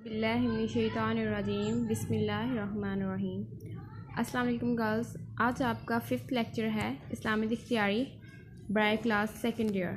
बिस्मिल्लाहिर्रहमानिर्रहीम बिस्मिल्लाहिर्रहमानिर्रहीम। अस्सलाम वालेकुम गर्ल्स, आज आपका 5th लेक्चर है इस्लामिक इख्तियारी बराए क्लास सेकंड ईयर।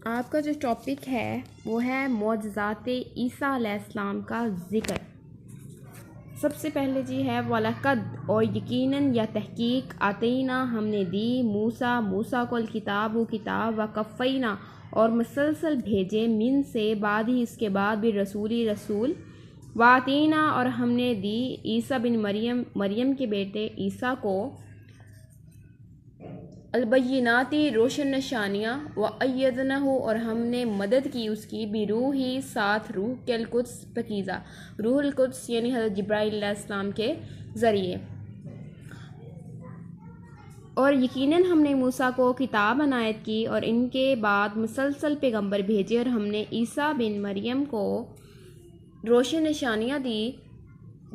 आपका जो टॉपिक है वो है मौजज़ात ईसा अलैहिस्सलाम का ज़िक्र। सबसे पहले जी है वलक़द और यकीनन या तहकीक आतीना हमने दी मूसा को किताब व कफ़ैना और मुसलसल भेजे मिन से बाद ही इसके बाद भी रसूल वातीना और हमने दी ईसा बिन मरियम के बेटे ईसा को अलबय्यिनाती रोशन निशानियाँ व अय्यदनहु और हमने मदद की उसकी बिरूही साथ रूह के कुद्स पकीज़ा रूहुल कुद्स यानी हज़रत जिब्राइल अलैहिस्सलाम के ज़रिए। और यकीनन हमने मूसा को किताब अनायत की और इनके बाद मुसलसल पैगंबर भेजे और हमने ईसा बिन मरियम को रोशन निशानियाँ दी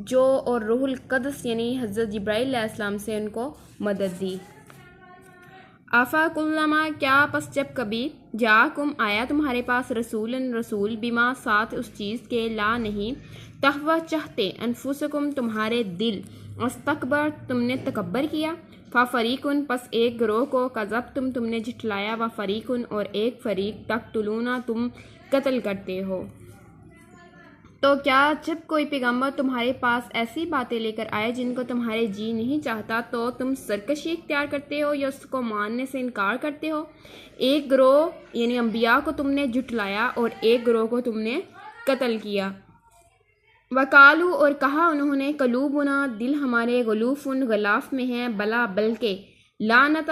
जो और रूहुल कुद्स यानी हज़रत जिब्राइल अलैहिस्सलाम से उनको मदद दी। आफ़ा कुल्लमा क्या पस जब कभी जाकुम आया तुम्हारे पास रसूल बिमा साथ उस चीज़ के ला नहीं तहवा चाहते अनफुसकुम तुम्हारे दिल अस्तकबर तुमने तकब्बर किया फ़रीकुन पस एक ग्रोह को कज़ब तुमने झुठलाया व फ़रीकुन और एक फ़रीक तक़तुलूना तुम कत्ल करते हो। तो क्या जब कोई पैगंबर तुम्हारे पास ऐसी बातें लेकर आए जिनको तुम्हारे जी नहीं चाहता तो तुम सरकशी इख्तियार करते हो या उसको मानने से इनकार करते हो। एक ग्रोह यानी अम्बिया को तुमने झुठलाया और एक ग्रोह को तुमने कत्ल किया। वकालू और कहा उन्होंने कलूबुना दिल हमारे गलूफुन गलाफ में हैं बला बल्कि लानत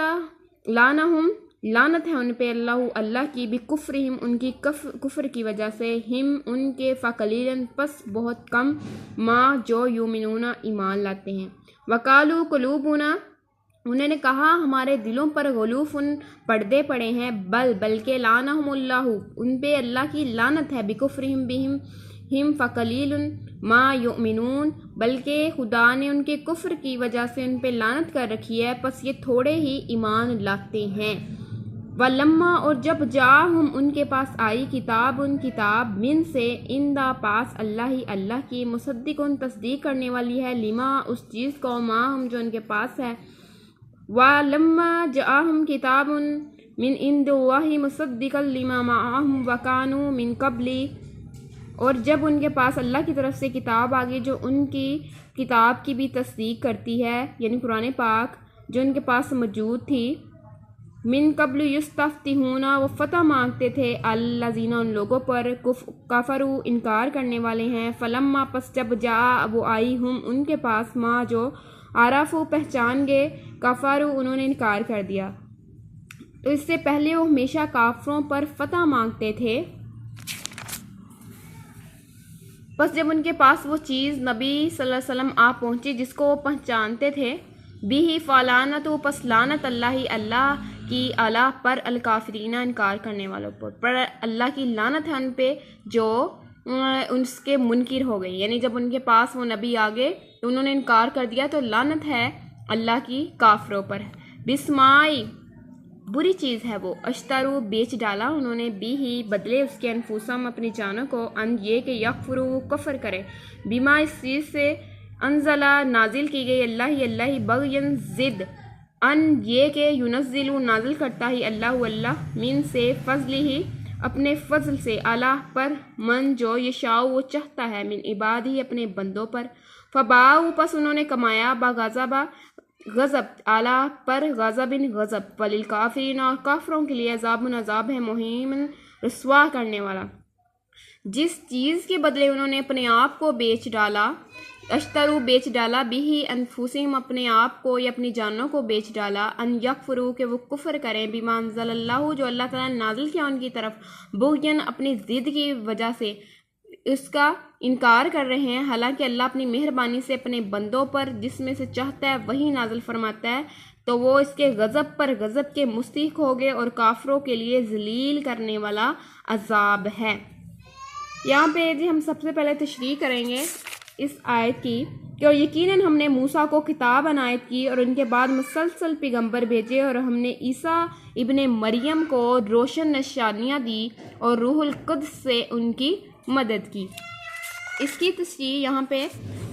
है उन पे अल्लाह की भी कुफ्रिहिम उनकी कुफ्र की वजह से हिम उनके फ़क़लीलन पस बहुत कम माँ जो युमिनूना ईमान लाते हैं। वकालू कलूबुना उन्होंने कहा हमारे दिलों पर गलूफुन पर्दे पड़े हैं बल्कि लानहुमुल्लाहु उन पे अल्लाह की लानत है बिकुफ्रिहिम बिहिम हिम फ़क़लीलन मा युमिनून बल्कि खुदा ने उनके कुफ्र की वजह से उन पे लानत कर रखी है बस ये थोड़े ही ईमान लाते हैं। वलम्मा और जब जाहुम उनके पास आई किताब मिन से इंदा पास अल्लाह की मुसद्दिकुन तस्दीक करने वाली है लिमा उस चीज़ को माँ हम जो उनके पास है। वलम्मा जाहुम किताबुन मिन इंदुल्लाहि मुसद्दिकल लिमा माअहुम वकानू मिन कब्ली और जब उनके पास अल्लाह की तरफ से किताब आ गई जो उनकी किताब की भी तस्दीक करती है यानी कुरान पाक जो उनके पास मौजूद थी। मिन कब्ल युस्तफ्तिहूना वो फ़तह मांगते थे अल्लज़ीना उन लोगों पर कफ़रू इनकार करने वाले हैं। फ़लम्मा पस जब जा वो आई हम उनके पास माँ जो आराफ़ू पहचान गए कफ़रू उन्होंने इनकार कर दिया। तो इससे पहले वो हमेशा काफ़रों पर फ़तह मांगते थे। बस जब उनके पास वो चीज़ नबी सल्लल्लाहु अलैहि वसल्लम आप पहुँची जिसको वो पहचानते थे बिही फ़लानत पस लानत अल्लाह की अला पर अलकाफरीना इनकार करने वालों पर अल्लाह की लानत है उन पे जो उनके मुनकिर हो गई। यानी जब उनके पास वो नबी आ गए तो उन्होंने इनकार कर दिया तो लानत है अल्लाह की काफरों पर। बिस्माई बुरी चीज़ है वो अश्तरू बेच डाला उन्होंने भी ही बदले उसके अनफुसम अपनी जानों को अन ये कि यकफुरू कफ़र करे बीमा इस चीज़ से अनजला नाजिल की गई अल्लाह ही बगयन ज़िद अन ये के युनज़िलु नाजिल करता ही अल्लाह मिन से फ़ज़ली ही अपने फ़ज़ल से अला पर मन जो यशाओ वो चाहता है मिन इबाद ही अपने बंदों पर। फ़बाऊ पस उन्होंने कमाया बागाज़बा गज़ब आला पर गज़बिन गज़ब वलिल काफिरीन और काफरों के लिए अज़ाब है मुहीमन रसवा करने वाला। जिस चीज़ के बदले उन्होंने अपने आप को बेच डाला अश्तरू बेच डाला बिही अनफुसिम अपने आप को या अपनी जानों को बेच डाला अन यकफुरू के वो कुफ्र करें बिमा अंज़लल्लाहु जो अल्लाह ताला ने नाज़िल किया उनकी तरफ बुग़यन अपनी ज़िद की वजह से इसका इनकार कर रहे हैं। हालांकि अल्लाह अपनी मेहरबानी से अपने बंदों पर जिसमें से चाहता है वही नाज़िल फरमाता है तो वो इसके गज़ब पर गज़ब के मुस्तहिक़ हो गए और काफरों के लिए ज़लील करने वाला अज़ाब है। यहाँ पे जी हम सबसे पहले तशरीह करेंगे इस आयत की कि और यकीनन हमने मूसा को किताब अनायत की और उनके बाद मुसलसल पैगंबर भेजे और हमने ईसा इब्ने मरियम को रोशन निशानियाँ दी और रूहुल कुद्स से उनकी मदद की। इसकी तस्वीर यहाँ पे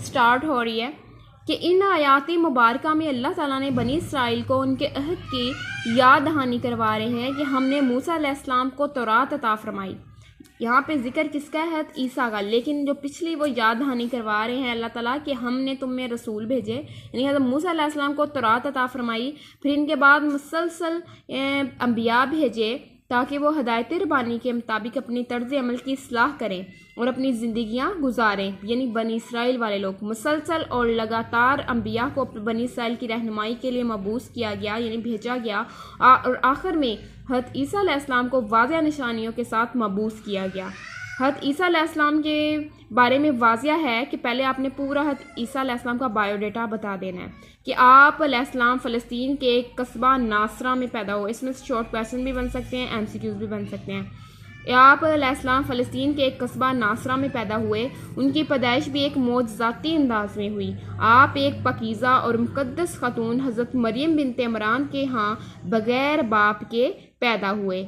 स्टार्ट हो रही है कि इन आयाती मुबारका में अल्लाह ताला ने बनी इसराइल को उनके अहद की याद दहानी करवा रहे हैं कि हमने मूसा अलैहिस्सलाम को तौरात अता फरमाई। यहाँ पे जिक्र किसका है? ईसा का। लेकिन जो पिछली वो याद दहानी करवा रहे हैं अल्लाह ताला कि हमने तुम में रसूल भेजे, यानी हज़रत मूसा अलैहिस्सलाम को तौरात अता फरमाई। फिर इनके बाद मुसलसल अंबिया भेजे ताकि वो हदायत रबानी के मुताबिक अपनी तर्ज अमल की इस्लाह करें और अपनी ज़िंदगियाँ गुजारें। यानी बनी इसराइल वाले लोग मुसलसल और लगातार अंबिया को बनी इसराइल की रहनुमाई के लिए मबूस किया गया, यानी भेजा गया, और आखिर में हज़रत ईसा अलैहिस्सलाम को वाज़िह निशानियों के साथ मबूस किया गया। हज़रत ईसा अलैहिस्सलाम के बारे में वाज़िह है कि पहले आपने पूरा हज़रत ईसा अलैहिस्सलाम का बायोडाटा बता देना है कि आप अलैहिस्सलाम फ़लस्तीन के एक कस्बा नासरा में पैदा हुए। इसमें शॉर्ट क्वेश्चन भी बन सकते हैं, MCQs भी बन सकते हैं। आप अलैहिस्सलाम फ़लस्तीन के एक कस्बा नासरा में पैदा हुए। उनकी पैदाइश भी एक मौजज़ाती अंदाज में हुई। आप एक पकीज़ा और मुक़द्दस ख़ातून हज़रत मरियम बिनते इमरान के यहाँ बग़ैर बाप के पैदा हुए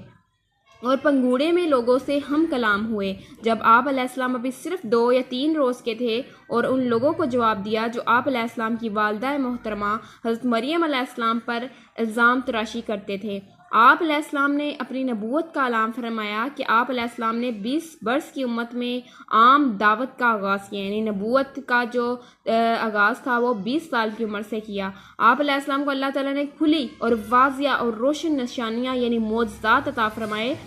और पंगूड़े में लोगों से हम कलाम हुए। जब आप अलैहिस्सलाम अभी सिर्फ 2 या 3 रोज़ के थे और उन लोगों को जवाब दिया जो आप अलैहिस्सलाम की वालिदा मोहतरमा हज़रत मरियम अलैहिस्सलाम पर इल्ज़ाम तराशी करते थे। आप अलैहिस्सलाम ने अपनी नबूवत का ऐलान फरमाया कि आप अलैहिस्सलाम ने 20 बरस की उम्मत में आम दावत का आगाज़ किया, यानी नबूवत का जो आगाज़ था वो 20 साल की उम्र से किया। आप अलैहिस्सलाम को अल्लाह ताला ने खुली और वाज़िया और रोशन निशानियाँ यानी मोजज़ात अता फरमाए।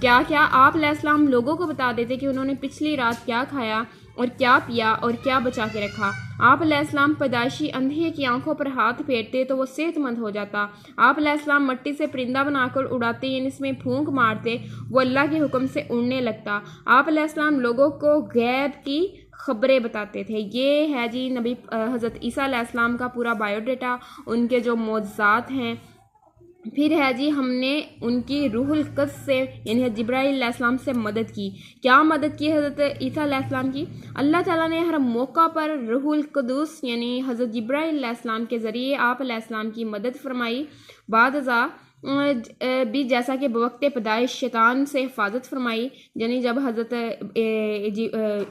क्या क्या? आप अलैहिस्सलाम लोगों को बता देते कि उन्होंने पिछली रात क्या खाया और क्या पिया और क्या बचा के रखा। आप अलैहिस्सलाम पैदाइशी अंधे की आंखों पर हाथ फेरते तो वो सेहतमंद हो जाता। आप अलैहिस्सलाम मिट्टी से परिंदा बनाकर उड़ाते, यानी इसमें फूंक मारते, वो अल्लाह के हुक्म से उड़ने लगता। आप अलैहिस्सलाम लोगों को गैब की खबरें बताते थे। ये है जी नबी हज़रत ईसा अलैहिस्सलाम का पूरा बायोडाटा, उनके जो मौजज़ात हैं। फिर है जी हमने उनकी रूहुल कुद्स से यानी जिब्राइल अलैहिस्सलाम से मदद की। क्या मदद की हज़रत ईसा अलैहिस्सलाम की? अल्लाह ताला ने हर मौका पर रूहुल कुद्स यानी हज़रत जिब्राइल अलैहिस्सलाम के ज़रिए आप अलैहिस्सलाम की मदद फरमाई। बादज़ा भी जैसा कि बवक्त पैदाइश शैतान से हिफाजत फरमाई, यानी जब हज़रत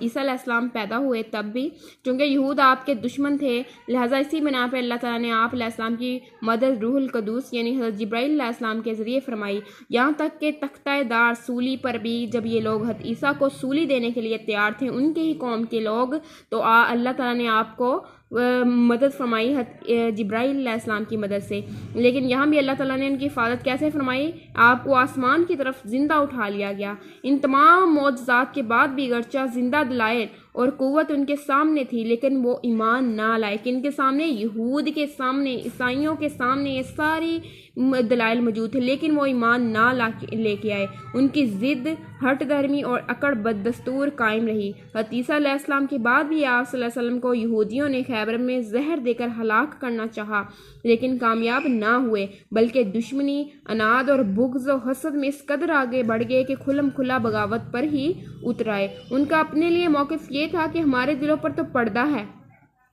ईसा अलैहिस्सलाम पैदा हुए तब भी, क्योंकि यहूद आपके दुश्मन थे, लिहाजा इसी बिना पर अल्लाह ताला ने आप अलैहिस्सलाम की मदद रूहुल कुद्स यानी हज़रत जिब्राइल अलैहिस्सलाम के ज़रिए फरमाई। यहाँ तक कि तख्ता-ए-दार सूली पर भी जब ये लोग हज़रत ईसा को सूली देने के लिए तैयार थे, उनके ही कौम के लोग, तो अल्लाह ताला ने आपको मदद फरमाई जिब्राइल अलैहिस्सलाम की मदद से। लेकिन यहाँ भी अल्लाह ताला ने उनकी हिफाजत कैसे फरमाई? आपको आसमान की तरफ ज़िंदा उठा लिया गया। इन तमाम मौजज़ात के बाद भी अगरचा ज़िंदा दलाइल और क़ुव्वत उनके सामने थी, लेकिन वो ईमान ना लाए। किनके सामने? यहूद के सामने, ईसाइयों के सामने ये सारी दलाइल मौजूद थे, लेकिन वो ईमान ना लेके आए। उनकी ज़िद, हट धर्मी और अकड़ बददस्तूर कायम रही। हज़रत ईसा अलैहिस्सलाम के बाद भी आप सल्लल्लाहु अलैहि वसल्लम को यहूदियों ने खैबर में जहर देकर हलाक करना चाहा, लेकिन कामयाब ना हुए, बल्कि दुश्मनी, अनाद और बुग़्ज़ और हसद में इस कदर आगे बढ़ गए कि खुल्म खुला बगावत पर ही उतर आए। उनका अपने लिए मौक़िफ़ ये था कि हमारे दिलों पर तो पर्दा है,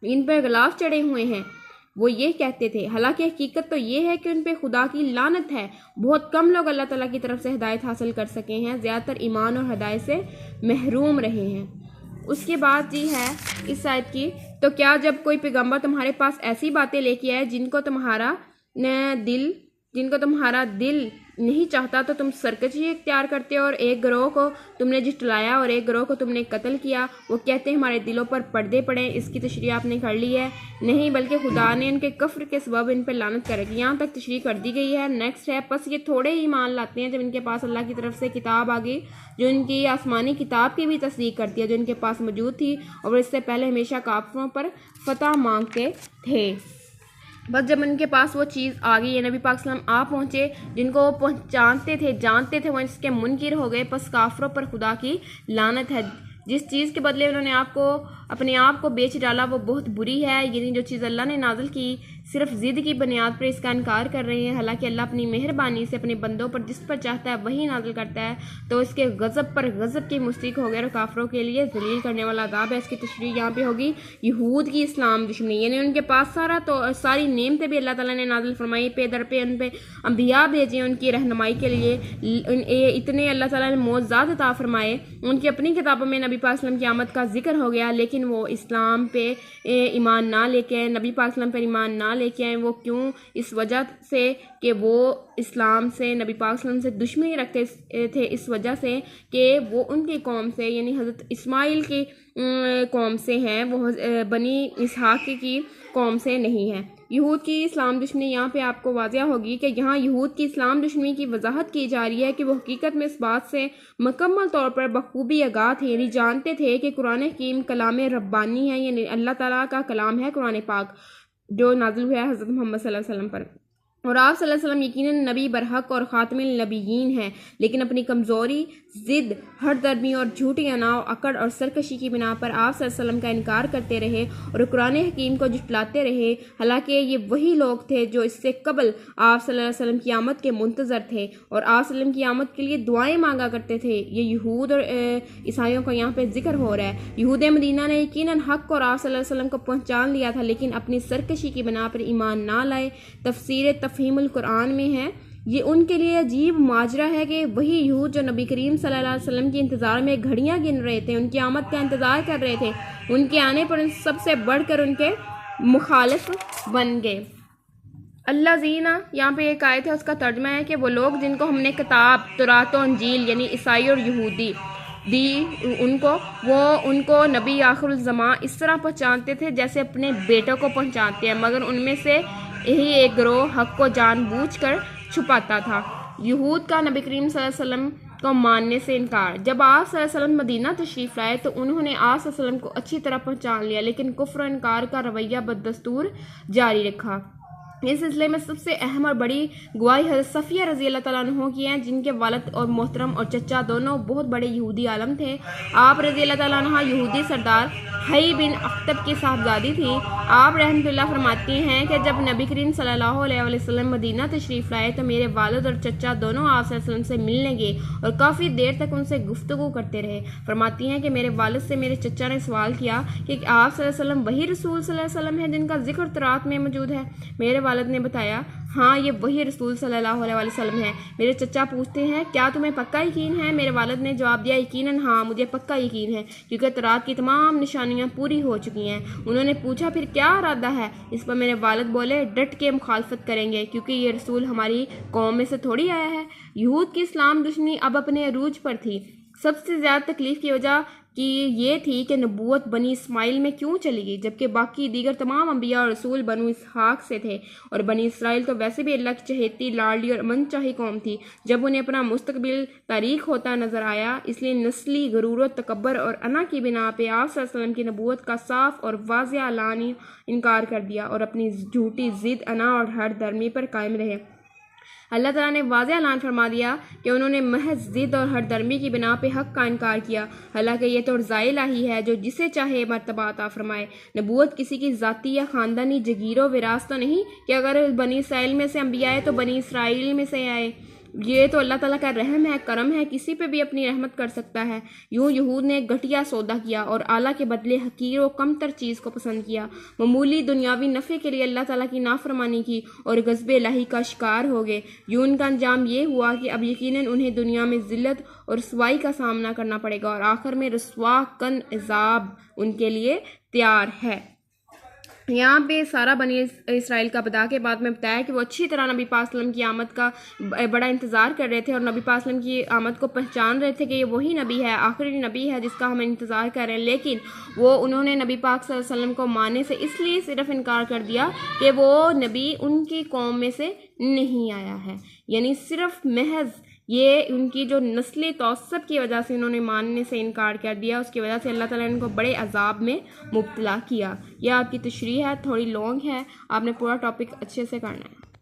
इन पर गिलाफ चढ़े हुए हैं, वो ये कहते थे। हालांकि हकीकत तो ये है कि उन पे खुदा की लानत है। बहुत कम लोग अल्लाह ताला की तरफ से हिदायत हासिल कर सके हैं, ज़्यादातर ईमान और हिदायत से महरूम रहे हैं। उसके बाद जी है इस आयत की, तो क्या जब कोई पैगंबर तुम्हारे पास ऐसी बातें लेके आए जिनको तुम्हारा दिल नहीं चाहता, तो तुम सरकशी इख्तियार करते हो, और एक गिरोह को तुमने जिटलाया और एक गिरोह को तुमने कत्ल किया। वो कहते हैं हमारे दिलों पर पर्दे पड़े। इसकी तशरीह आपने कर ली है? नहीं, बल्कि खुदा ने इनके कफ्र के सबब इन पर लानत कर रखी। यहाँ तक तशरीह कर दी गई है। नेक्स्ट है, बस ये थोड़े ही मान लाते हैं जब इनके पास अल्लाह की तरफ से किताब आ गई, जो इनकी आसमानी किताब की भी तस्दीक करती है जो इनके पास मौजूद थी, और इससे पहले हमेशा काफिरों पर फतह मांगते थे। बस जब उनके पास वो चीज़ आ गई, नबी पाक सल्लल्लाहु अलैहि वसल्लम आप पहुँचे, जिनको वो पहचानते थे, जानते थे, वो इसके मुनकिर हो गए। बस काफिरों पर खुदा की लानत है। जिस चीज़ के बदले उन्होंने अपने आप को बेच डाला वो बहुत बुरी है। यानी जो चीज़ अल्लाह ने नाज़िल की सिर्फ ज़िद की बुनियाद पर इसका इनकार कर रहे हैं। हालांकि अल्लाह अपनी मेहरबानी से अपने बंदों पर जिस पर चाहता है वही नाज़िल करता है, तो इसके गज़ब पर गज़ब की मुस्तहिक़ हो गया और काफिरों के लिए ज़लील करने वाला अज़ाब है। इसकी तशरीह यहाँ पे होगी यहूद की इस्लाम दुश्मनी, यानी उनके पास सारी नेमतें भी अल्लाह ताला ने नाज़िल फरमाई, पे दर पे उन पे अंबिया भेजे उनकी रहनुमाई के लिए। इतने अल्लाह ताला ने मौज़ात अता फरमाए, उनकी अपनी किताबों में नबी पाक सल्लल्लाहु अलैहि वसल्लम की आमद का जिक्र हो गया, लेकिन वो इस्लाम पे ईमान ना लेके आए, नबी पाक सल्लल्लाहु अलैहि वसल्लम पर ईमान ना लेके आए। वो क्यों? इस वजह से कि वो इस्लाम से, नबी पाक सल्लल्लाहु अलैहि वसल्लम से दुश्मनी रखते थे, इस वजह से कि वो उनकी कौम से यानी हज़रत इस्माइल की कौम से हैं, वो बनी इसहाक की कौम से नहीं है। यहूद की इस्लाम दुश्मनी यहाँ पे आपको वाज़िया होगी कि यहाँ यहूद की इस्लाम दुश्मनी की वजाहत की जा रही है कि वो हकीकत में इस बात से मुकम्मल तौर पर बखूबी आगाह थे, यानी जानते थे कि कुरान हकीम कलाम रब्बानी है, यानी अल्लाह ताला का कलाम है कुरान पाक जो नाज़िल हुआ है हज़रत मोहम्मद सल्लल्लाहु अलैहि वसल्लम पर। और आप सल्लल्लाहु अलैहि वसल्लम यकीनन नबी बरहक और ख़ातिमुल नबीयीन हैं, लेकिन अपनी कमज़ोरी, ज़िद, हरदर्मी और झूठी अनाव, अकड़ और सरकशी की बिना पर आप सल्लल्लाहु अलैहि वसल्लम का इनकार करते रहे और कुरान हकीम को जुटलाते रहे। हालांकि ये वही लोग थे जो इससे कबल आप सल्लल्लाहु अलैहि वसल्लम की आमद के मुंतज़र थे और आप सल्लल्लाहु अलैहि वसल्लम की आमद के लिए दुआएं मांगा करते थे। ये यहूद और ईसाइयों का यहाँ पे जिक्र हो रहा है। यहूद मदीना ने यकीनन हक़ और आप सल्लल्लाहु अलैहि वसल्लम को पहचान लिया था, लेकिन अपनी सरकशी की बिना पर ईमान ना लाए। तफसीर तफ़हीमुल कुरान में है। ये उनके लिए अजीब माजरा है कि वही यहूद जो नबी करीम सल्लल्लाहु अलैहि वसल्लम के इंतज़ार में घड़ियाँ गिन रहे थे, उनकी आमद का इंतज़ार कर रहे थे, उनके आने पर सबसे बढ़कर उनके मुखालिफ बन गए। अल्लाज़ीना यहाँ पे एक आयत है, उसका तर्जमा है कि वो लोग जिनको हमने किताब तौरात और इंजील यानी ईसाई और यहूदी दी उनको नबी आखिरुल ज़मां इस तरह पहचानते थे जैसे अपने बेटों को पहचानते हैं, मगर उनमें से यही एक गिरोह हक़ को जानबूझकर छुपाता था। यहूद का नबी करीम सल्लल्लाहु अलैहि वसल्लम को मानने से इनकार। जब आप सल्लल्लाहु अलैहि वसल्लम मदीना तशरीफ़ लाए तो उन्होंने आप सल्लल्लाहु अलैहि वसल्लम को अच्छी तरह पहचान लिया, लेकिन कुफ्र और इनकार का रवैया बदस्तूर जारी रखा। इस सिलसिले में सबसे अहम और बड़ी गवाही हज़रत सफ़िया रज़ी अल्लाह तआला अन्हा की हैं, जिनके वालिद और मोहतरम और चचा दोनों बहुत बड़े यहूदी आलम थे। आप रज़ी अल्लाह तआला अन्हा यहूदी सरदार हई बिन अख्तब की साहबजादी थी। आप रहमतुल्लाह फरमाती हैं कि जब नबी करीम सल्लल्लाहु अलैहि वसल्लम मदीना तशरीफ़ लाए तो मेरे वालिद और चचा दोनों आप सल्लल्लाहु अलैहि वसल्लम से मिलने गए और काफ़ी देर तक उनसे गुफ्तगू करते रहे। फरमाती हैं कि मेरे वालिद से मेरे चचा ने सवाल किया कि आप सल्लल्लाहु अलैहि वसल्लम वही रसूल सल्लल्लाहु अलैहि वसल्लम है जिनका जिक्र तौरात में मौजूद है? मेरे वालिद ने बताया, हाँ, ये वही रसूल सल्लल्लाहु अलैहि वसल्लम है। मेरे चचा पूछते हैं, क्या तुम्हें पक्का यकीन है? मेरे वालिद ने जवाब दिया, यकीनन हाँ, मुझे पक्का यकीन है, क्योंकि तौरात की तमाम निशानियाँ पूरी हो चुकी हैं। उन्होंने पूछा, फिर क्या इरादा है? इस पर मेरे वालिद बोले, डट के मुखालफत करेंगे, क्योंकि ये रसूल हमारी कौम में से थोड़ी आया है। यहूद की इस्लाम दुश्मनी अब अपने अरूज पर थी। सबसे ज़्यादा तकलीफ की वजह कि ये थी कि नबूवत बनी इस्माइल में क्यों चली गई, जबकि बाकी दीगर तमाम अंबिया और रसूल बनु इसहाक से थे और बनी इसराइल तो वैसे भी अल्लाह की चहेती, लाडली और मनचाही कौम थी। जब उन्हें अपना मुस्तकबिल तारीख होता नजर आया, इसलिए नस्ली गरूर, तकब्बर और अना की बिना पे आप सल्लल्लाहु अलैहि वसल्लम की नबूवत का साफ और वाज़िह लानी इनकार कर दिया और अपनी झूठी जिद, अना और हर धर्मी पर कायम रहे। अल्लाह ताला ने वाज़ेह ऐलान फरमा दिया कि उन्होंने महज ज़िद और हरदर्मी की बिना पे हक़ का इनकार किया। हालांकि ये तो रज़ा इलाही है जो जिसे चाहे मर्तबा अता फरमाए। नबूवत किसी की ज़ाती या ख़ानदानी जगीरो विरासत तो नहीं कि अगर बनी इसराइल में से अंबिया आए तो बनी इसराइल में से आए। ये तो अल्लाह ताला का रहम है, करम है, किसी पे भी अपनी रहमत कर सकता है। यूँ यहूद ने घटिया सौदा किया और आला के बदले हकीर और कमतर चीज़ को पसंद किया। मामूली दुनियावी नफ़े के लिए अल्लाह ताला की नाफरमानी की और गज़ब इलाही का शिकार हो गए। यूँ उनका अंजाम ये हुआ कि अब यकीनन उन्हें दुनिया में ज़िल्लत और रसवाई का सामना करना पड़ेगा और आखिर में रसवा कन अज़ाब उनके लिए तैयार है। यहाँ पे सारा बनी इसराइल का बता के बाद में बताया कि वो अच्छी तरह नबी पाक सल्लम की आमद का बड़ा इंतज़ार कर रहे थे और नबी पाक सल्लम की आमद को पहचान रहे थे कि ये वही नबी है, आखिरी नबी है जिसका हम इंतज़ार कर रहे हैं। लेकिन उन्होंने नबी पाक सल्लल्लाहु अलैहि वसल्लम को मानने से इसलिए सिर्फ इनकार कर दिया कि वो नबी उनकी कौम में से नहीं आया है, यानी सिर्फ महज ये उनकी जो नस्ली तौसब की वजह से उन्होंने मानने से इनकार कर दिया, उसकी वजह से अल्लाह ताला ने उनको बड़े अजाब में मुब्तला किया। यह आपकी तशरीह है, थोड़ी लॉन्ग है, आपने पूरा टॉपिक अच्छे से करना है।